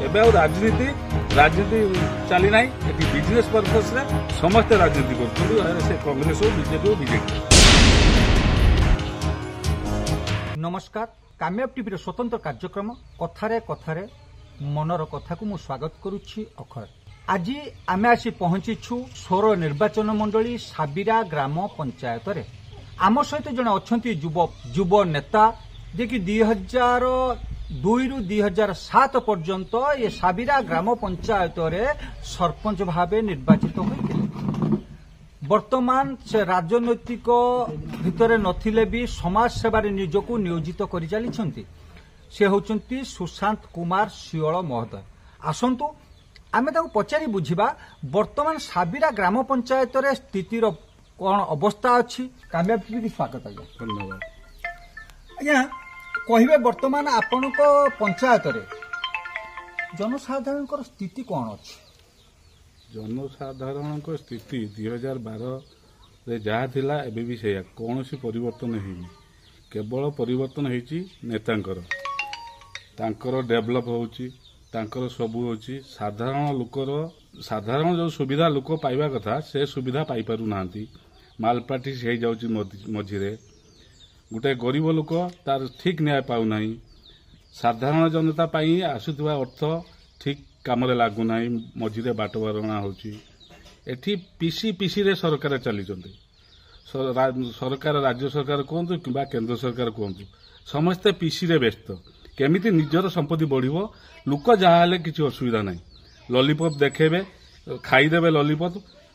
एबे राजनीति राजनीति चली ना ये बिजनेस पर्पस रे समस्त राजनीति कर कांग्रेस हो बीजेपी हो बीजेपी। नमस्कार, कामयाब टीवी स्वतंत्र कार्यक्रम कथारे कथारे मनर कथा को स्वागत करुच्ची अखर। आज आमे आसी पहुंचीछु सोर निर्वाचन मंडली साबिरा ग्राम पंचायत रे। आम सहित जड़े अच्छा युव नेता जे कि 2002 रु 2007 पर्यंत ये साबिरा ग्राम पंचायत रे सरपंच भावे निर्वाचित होते। वर्तमान से राजनैतिक भितर नथिले भी समाज सेवार निजको नियोजित कर चली। से होचंती सुशांत कुमार सियोल महोदय। आसंतु आमे ताको पचारि बुझिबा वर्तमान साबिरा ग्राम पंचायत रे स्थितिर कौन अवस्था अच्छी। कामयाब टीवी स्वागत आज्ञा। धन्यवाद आज्ञा। कहिबे वर्तमान आपन को पंचायत रे जनसाधारण स्थिति कौन अच्छी? जनसाधारण स्थिति 2012 रे जहाँ थिला एबे भी सेया कौन सी परिवर्तन हेनी। केवल परिवर्तन हेची नेतांकर तांकर डेवलप होची तांकर सबू होची। साधारण लोकर साधारण जो सुविधा लोक पाइबा कथा से सुविधा पाई पारु नांती। मालपाटिस हो जाउची मझिरे। गोटे गरीब लोक तार ठीक न्याय पाउ नाही। साधारण जनता पाई आसुथिबा अर्थ ठीक कामरे लागू नाही। मझिरे बाट बारणा होची। एठी पीसी रे सरकार चली चंदी। सरकार राज्य सरकार कहतु कि केंद्र सरकार कहतु समस्ते पीसी रे व्यस्त। केमिति निजर संपत्ति बढ़िबो लोक जहाँ किसी असुविधा नहीं। लॉलीपॉप देखेबे खाईदेवे लॉलीपॉप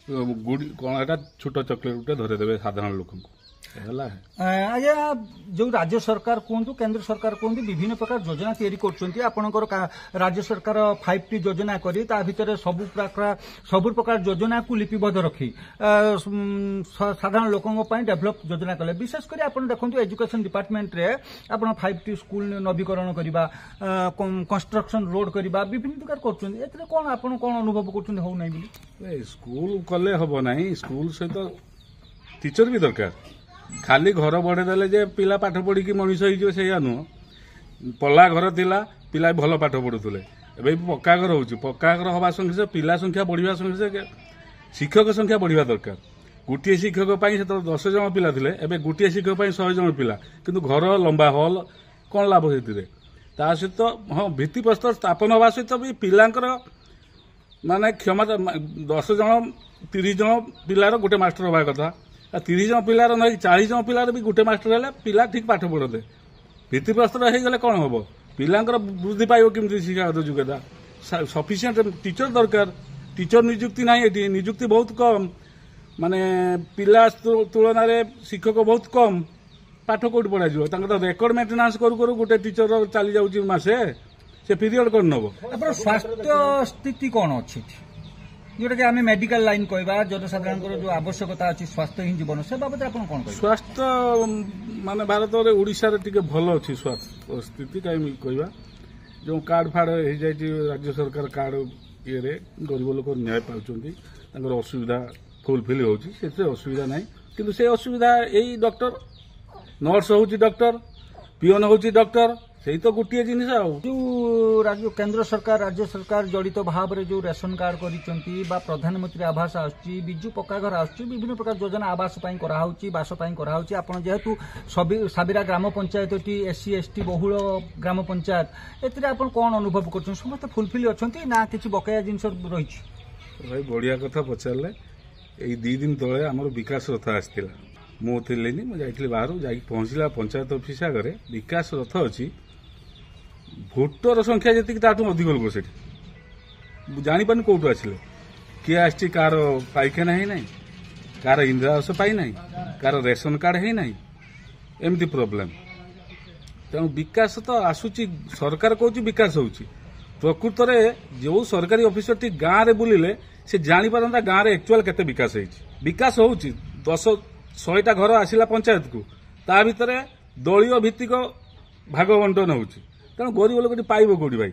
कौन एटा छोट चॉकलेट गुटे धरेदेवे साधारण लोक को। आज्ञा जो राज्य सरकार कहतु केंद्र सरकार कहतु विभिन्न प्रकार योजना तैयारी कर राज्य सरकार 5T योजना करी ता भितर सब प्रकार योजना को लिपिबद्ध रखी साधारण लोकों डेभलप योजना कले। विशेषकर आप देखो एजुकेशन डिपार्टमेंट रे आप 5T स्कूल नवीकरण करवा कंस्ट्रक्शन रोड करवा विभिन्न प्रकार कर कौन आप अनुभव कर हो नहीं? स्कूल कले हम ना स्कूल सहित टीचर भी दरकार। खाली घर बढ़ेदेले जे पिला पाठ पढ़ी मनीष हो नुह। पला घर थिला पिला भल पाठ पढ़ुले। एबे पक्का घर होची। पक्का घर हवा संगे पिला संख्या बढ़िया संगे शिक्षक संख्या बढ़िया दरकार। गोटे शिक्षक 10 जन पिला थिले एबे गोटे शिक्षक 100 जन पिला किंतु घर लंबा हॉल कौन लाभ से ता सहित हाँ भित्तिप्रस्तर स्थापन हवा सहित भी पिलांकर माने क्षमता 10 जन 30 जन पिलार गोटे मास्टर हवा कथा। 30 जन पिलार नहीं 40 जन पिलार भी गोटे मास्टर है पिला ठीक पाठ पढ़ते। भित्तिप्रस्तर हो गले कौन हम पिलांकर वृद्धि पाइब केमती शिक्षागत योग्यता सफिशिएंट टीचर दरकार। टीचर नियुक्ति ना नियुक्ति बहुत कम माने पिला तुलन में शिक्षक बहुत कम पाठ कौट पढ़ा तो रेकर्ड मेन्टेनान्स करू गोटे टीचर चली जाऊँगी मसे से पीरियड कर नब। स्वास्थ्य स्थिति कौन अच्छी जोटा कि आम मेडिकल लाइन कहवा जनसाधारण जो आवश्यकता अच्छी स्वास्थ्य ही जीवन से बाबद आप कौन कह? स्वास्थ्य माने भारत में ओडिशा रे टिके भल अच्छी स्वास्थ्य स्थिति कहीं कहवा जो कार्ड फाड़ हो जाए राज्य सरकार कार्ड ये गरीब लोक न्याय पाँच असुविधा फुलफिल होसुविधा ना कि से असुविधा यही डॉक्टर नर्स हूँ डॉक्टर पिओन हूँ डॉक्टर से तो गोटे जिनिस जो केंद्र सरकार राज्य सरकार जड़ित भाव में जो रेशन कार्ड कर प्रधानमंत्री आवास आसुची बिजु पक्का घर आसुची विभिन्न प्रकार योजना आवास कराऊँच बास कराऊँच। आप जेहेतु साबिरा ग्राम पंचायत SC ST बहुल ग्राम पंचायत ए कौन अनुभव कर समस्त फुलफिल अच्छा ना कि बकाया जिनस रही? भाई बढ़िया कथा पचारे। यही 2 दिन तले आम विकास रथ आसाला मुझे मुझे बाहर जा पहुँचला पंचायत ऑफिस आगे विकास रथ अच्छी भोटर संख्या जी अधिक लोग से जापार कौटू आसिले किए आसी कार पाइखाना है ना कार इंदिरा आवास पाई ना कार रेशन कार्ड है ना एमती प्रोब्लेम। तेणु विकास तो आसूची सरकार कहूँ विकास हो प्रकृत में जो सरकारी ऑफिसर टी गाँव में बुलिले से जापारता गाँव में एक्चुअल केते विकास विकास हो 100टा घर आसिला पंचायत को ता भितर दलीय भित्तिक भाग बंटन हो। तेणु गरीब लोक पाइब कौटी भाई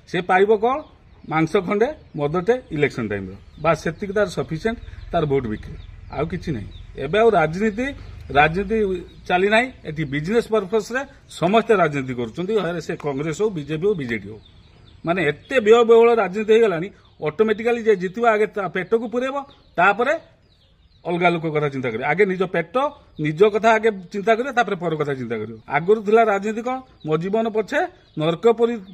से पाइब कौन मांस खंडे मदटे इलेक्शन टाइम बास से तार सफिशिएंट तार भोट बिक्री आउ किछि नहीं। एबे राजनीति राजनीति चली ना ये बिजनेस पर्पस रे समस्त राजनीति कर कांग्रेस हो बीजेपी हो बीजेडी हो। ମାନେ ଏତେ ବ୍ୟୟବହୁଳ ରାଜନୀତି ହେଇଗଲାଣି ଅଟୋମେଟିକାଲି ଯେ ଜିତିବ ଆଗେ ତା ପେଟକୁ ପୁରେଇବ ତାପରେ ଅଲଗା ଲୋକ କଥା ଚିନ୍ତା କରିବ ଆଗେ ନିଜ ପେଟ ନିଜ କଥା ଆଗେ ଚିନ୍ତା କରିବ ତାପରେ ପର କଥା ଚିନ୍ତା କରିବ ଆଗରୁ ଥିଲା ରାଜନୀତି କଣ ମୋ ଜୀବନ ପଛେ ନର୍କ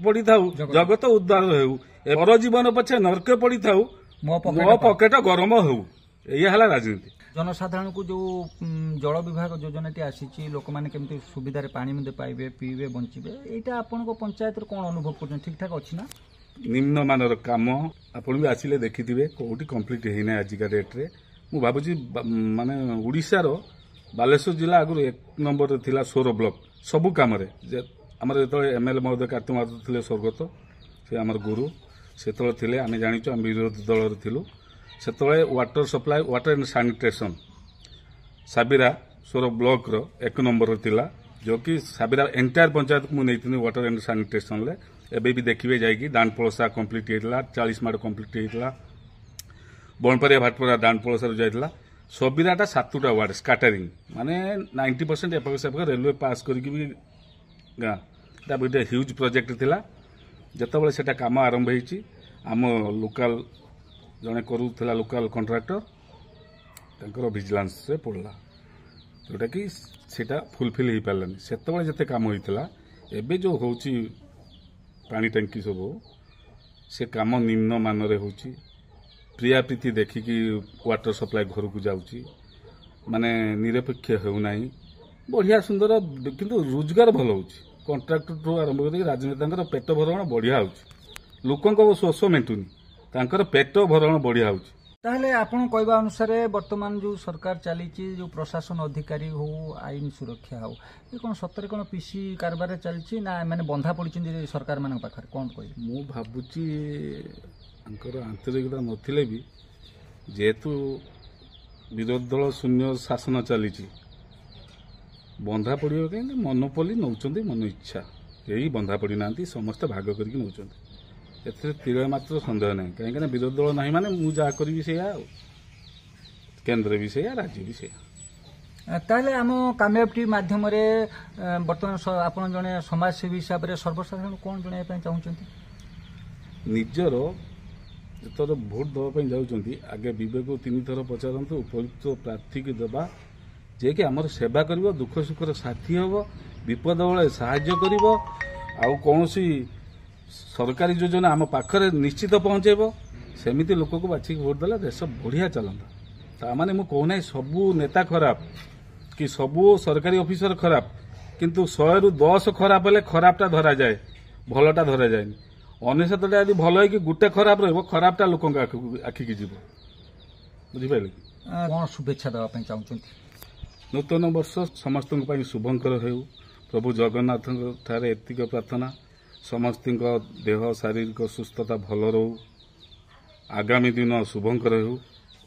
ପଡିଥାଉ ଜଗତ ଉଦ୍ଧାର ହେଉ ପର ଜୀବନ ପଛେ ନର୍କ ପଡିଥାଉ ମୋ ପକେଟ ଗରମ ହେଉ ଏଇଆ ହେଲା ରାଜନୀତି ଜନସାଧାରଣକୁ ଯୋଉ ଜଳ ବିଭାଗ ଯୋଜନାଟି ଆସିଛି ଲୋକମାନେ କେମିତି ସୁବିଧାରେ ପାଣି ମଧ୍ୟ ପାଇବେ ପିଇବେ ବଞ୍ଚିବେ ଏଇଟା ଆପଣଙ୍କ ପଞ୍ଚାୟତରେ କଣ ଅନୁଭବ କରୁଛନ୍ତି ଠିକ ଠାକ ଅଛି ନା ନିମ୍ନମାନର କାମ ଆପଣ ବି ଆସିଲେ ଦେଖିଥିବେ କୋଉଠି କମ୍ପ୍ଲିଟ୍ ହେଇନାହିଁ ଆଜିକା ଡେଟ୍ରେ ମୁଁ ଭାବୁଛି ମାନେ ଓଡ଼ିଶାର ବାଲେଶ୍ୱର ଜିଲ୍ଲା ଆଗରୁ 1 ନମ୍ବରରେ ଥିଲା 16 ବ୍ଲକ ସବୁ କାମରେ ଆମର ଯେତେବେଳେ ଏମ୍ଏଲ୍ଏ ମହୋଦୟ କାର୍ତ୍ତିକ ମହାତ ଥିଲେ ସ୍ୱର୍ଗତ ସେ ଆମର ଗୁରୁ ସେତେବେଳେ ଥିଲେ ଆମେ ଜାଣିଛୁ ଆମେ ବିରୋଧୀ ଦଳରେ ଥିଲୁ ସେତେବେଳେ water supply water and sanitation ସାବିରା 16 ବ୍ଲକର 1 ନମ୍ବରରେ ଥିଲା ଯୋକି ସାବିରା ଏଣ୍ଟାୟାର ପଞ୍ଚାୟତକୁ ମୁଁ ନେଇଥିଲି ୱାଟର ଆଣ୍ଡ ସାନିଟେସନରେ ଏବେ ବି ଦେଖିବେ ଯାଇକି ଦାନପଳସା କମ୍ପ୍ଲିଟ୍ ହେଇଥିଲା 40 ମାଡ଼ କମ୍ପ୍ଲିଟ୍ ହେଇଥିଲା ବଣପାରିଆ ଭାଟପଡ଼ା ଦାନପଳସାରୁ ଯାଇଥିଲା ସବିରାଟା 7ଟା ୱାର୍ଡ ସ୍କାଟରିଂ ମାନେ 90% ଏପଟ ସେପଟ ରେଲୱେ ପାସ୍ କରିକି ବି ଗାଁ ଏଟା ଗୋଟେ ହ୍ୟୁଜ୍ ପ୍ରୋଜେକ୍ଟ ଥିଲା ଯେତେବେଳେ ସେଟା କାମ ଆରମ୍ଭ ହେଇଛି ଆମ ଲୋକାଲ ଜଣେ କରୁଥିଲା ଲୋକାଲ କଣ୍ଟ୍ରାକ୍ଟର ତାଙ୍କର ଭିଜିଲାନ୍ସରେ ପଡ଼ିଲା ଯେଉଁଟାକି ସେଇଟା ଫୁଲଫିଲ୍ ହେଇପାରିଲାନି ସେତେବେଳେ ଯେତେ କାମ ହେଇଥିଲା ଏବେ ଯେଉଁ ହେଉଛି ପାଣି ଟାଙ୍କି ସବୁ ସେ କାମ ନିମ୍ନମାନରେ ହେଉଛି ପ୍ରିୟାପ୍ରୀତି ଦେଖିକି ୱାଟର ସପ୍ଲାଏ ଘରକୁ ଯାଉଛି ମାନେ ନିରପେକ୍ଷ ହେଉନାହିଁ ବଢ଼ିଆ ସୁନ୍ଦର କିନ୍ତୁ ରୋଜଗାର ଭଲ ହେଉଛି କଣ୍ଟ୍ରାକ୍ଟରଠୁ ଆରମ୍ଭ କରିକି ରାଜନେତାଙ୍କର ପେଟ ଭରଣ ବଢ଼ିଆ ହେଉଛି ଲୋକଙ୍କ ଶୋଷ ମେଣ୍ଟୁନି ତାଙ୍କର ପେଟ ଭରଣ ବଢ଼ିଆ ହେଉଛି ତାହେଲେ ଆପଣ କହିବା ଅନୁସାରେ ବର୍ତ୍ତମାନ ଯୋଉ ସରକାର ଚାଲିଛି ଯୋଉ ପ୍ରଶାସନ ଅଧିକାରୀ ହଉ ଆଇନ ସୁରକ୍ଷା ହଉ ଏ କଣ ସତରେ କଣ ପିସି କାରବାରରେ ଚାଲିଛି ନା ମାନେ ବନ୍ଧା ପଡିଛନ୍ତି ସରକାର ମାନଙ୍କ ପାଖରେ କଣ କହିବେ ମୁଁ ଭାବୁଛି ତାଙ୍କର ଆନ୍ତରିକତା ନଥିଲେ ବି ଯେହେତୁ ବିରୋଧୀ ଦଳ ଶୂନ୍ୟ ଶାସନ ଚାଲିଛି ବନ୍ଧା ପଡ଼ିବ କାହିଁକି ମନୋପଲି ନେଉଛନ୍ତି ମନ ଇଚ୍ଛା କେହି ବନ୍ଧା ପଡ଼ିନାହାନ୍ତି ସମସ୍ତେ ଭାଗ କରିକି ନେଉଛନ୍ତି ଏଥିରେ ତିଳେ ମାତ୍ର ସନ୍ଦେହ ନାହିଁ କାହିଁକିନା ବିରୋଧୀ ଦଳ ନାହିଁ ମାନେ ମୁଁ ଯାହା କରିବି ସେଇଆ ଆଉ କେନ୍ଦ୍ର ବି ସେଇଆ ରାଜ୍ୟ ବି ସେଇଆ ତାହେଲେ ଆମ କାମୟାବ ଟିଭି ମାଧ୍ୟମରେ ବର୍ତ୍ତମାନ ଆପଣ ଜଣେ ସମାଜସେବୀ ହିସାବରେ ସର୍ବସାଧାରଣ କଣ ଜଣାଇବା ପାଇଁ ଚାହୁଁଛନ୍ତି ନିଜର ଯେତେବେଳେ ଭୋଟ ଦେବା ପାଇଁ ଯାଉଛନ୍ତି ଆଗେ ବିବେକକୁ 3 ଥର ପଚାରନ୍ତୁ ଉପଯୁକ୍ତ ପ୍ରାର୍ଥୀକୁ ଦେବା ଯିଏକି ଆମର ସେବା କରିବ ଦୁଃଖ ସୁଖର ସାଥୀ ହେବ ବିପଦ ବେଳେ ସାହାଯ୍ୟ କରିବ ଆଉ କୌଣସି ସରକାରୀ ଯୋଜନା ଆମ ପାଖରେ ନିଶ୍ଚିତ ପହଞ୍ଚେଇବ ସେମିତି ଲୋକକୁ ବାଛିକି ଭୋଟ ଦେଲେ ଦେଶ ବଢ଼ିଆ ଚାଲନ୍ତା ତାମାନେ ମୁଁ କହୁନାହିଁ ସବୁ ନେତା ଖରାପ କି ସବୁ ସରକାରୀ ଅଫିସର ଖରାପ କିନ୍ତୁ 100ରୁ 10 ଖରାପ ହେଲେ ଖରାପଟା ଧରାଯାଏ ଭଲଟା ଧରାଯାଏନି 99ଟା ଯଦି ଭଲ ହେଇକି ଗୋଟେ ଖରାପ ରହିବ ଖରାପଟା ଲୋକଙ୍କ ଆଖିକି ଯିବ ବୁଝିପାରିଲେ କଣ ଶୁଭେଚ୍ଛା ଦେବା ପାଇଁ ଚାହୁଁଛନ୍ତି ନୂତନ ବର୍ଷ ସମସ୍ତଙ୍କ ପାଇଁ ଶୁଭଙ୍କର ହେଉ ପ୍ରଭୁ ଜଗନ୍ନାଥଙ୍କ ଠାରେ ଏତିକ ପ୍ରାର୍ଥନା ସମସ୍ତଙ୍କ ଦେହ ଶାରୀରିକ ସୁସ୍ଥତା ଭଲ ରହୁ ଆଗାମୀ ଦିନ ଶୁଭଙ୍କର ହେଉ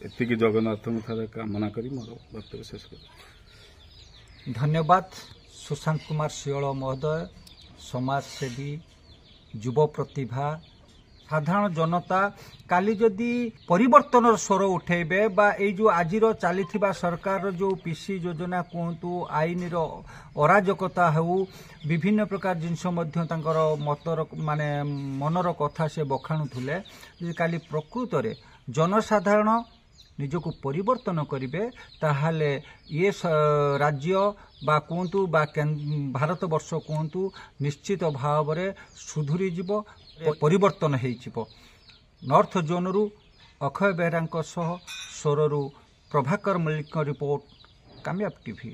ଏତିକି ଜଗନ୍ନାଥଙ୍କ ଠାରେ କାମନା କରି ମୋର ବକ୍ତବ୍ୟ ଶେଷ କରେ ଧନ୍ୟବାଦ ସୁଶାନ୍ତ କୁମାର ଶିଅଳ ମହୋଦୟ ସମାଜସେବୀ ଯୁବ ପ୍ରତିଭା ସାଧାରଣ ଜନତା କାଲି ଯଦି ପରିବର୍ତ୍ତନର ସ୍ୱର ଉଠେଇବେ ବା ଏଇ ଯୋଉ ଆଜିର ଚାଲିଥିବା ସରକାରର ଯୋଉ ପିସି ଯୋଜନା କୁହନ୍ତୁ ଆଇନର ଅରାଜକତା ହେଉ ବିଭିନ୍ନ ପ୍ରକାର ଜିନିଷ ମଧ୍ୟ ତାଙ୍କର ମତର ମାନେ ମନର କଥା ସେ ବଖାଣୁଥିଲେ ଯଦି କାଲି ପ୍ରକୃତରେ ଜନସାଧାରଣ ନିଜକୁ ପରିବର୍ତ୍ତନ କରିବେ ତାହେଲେ ଇଏ ରାଜ୍ୟ ବା କୁହନ୍ତୁ ବା ଭାରତବର୍ଷ କୁହନ୍ତୁ ନିଶ୍ଚିତ ଭାବରେ ସୁଧୁରିଯିବ ପରିବର୍ତ୍ତନ ହେଇଯିବ ନର୍ଥ ଜୋନ୍ରୁ ଅକ୍ଷୟ ବେହେରାଙ୍କ ସହ ସ୍ୱରରୁ ପ୍ରଭାକର ମଲ୍ଲିକଙ୍କ ରିପୋର୍ଟ କାମୟାବ ଟିଭି।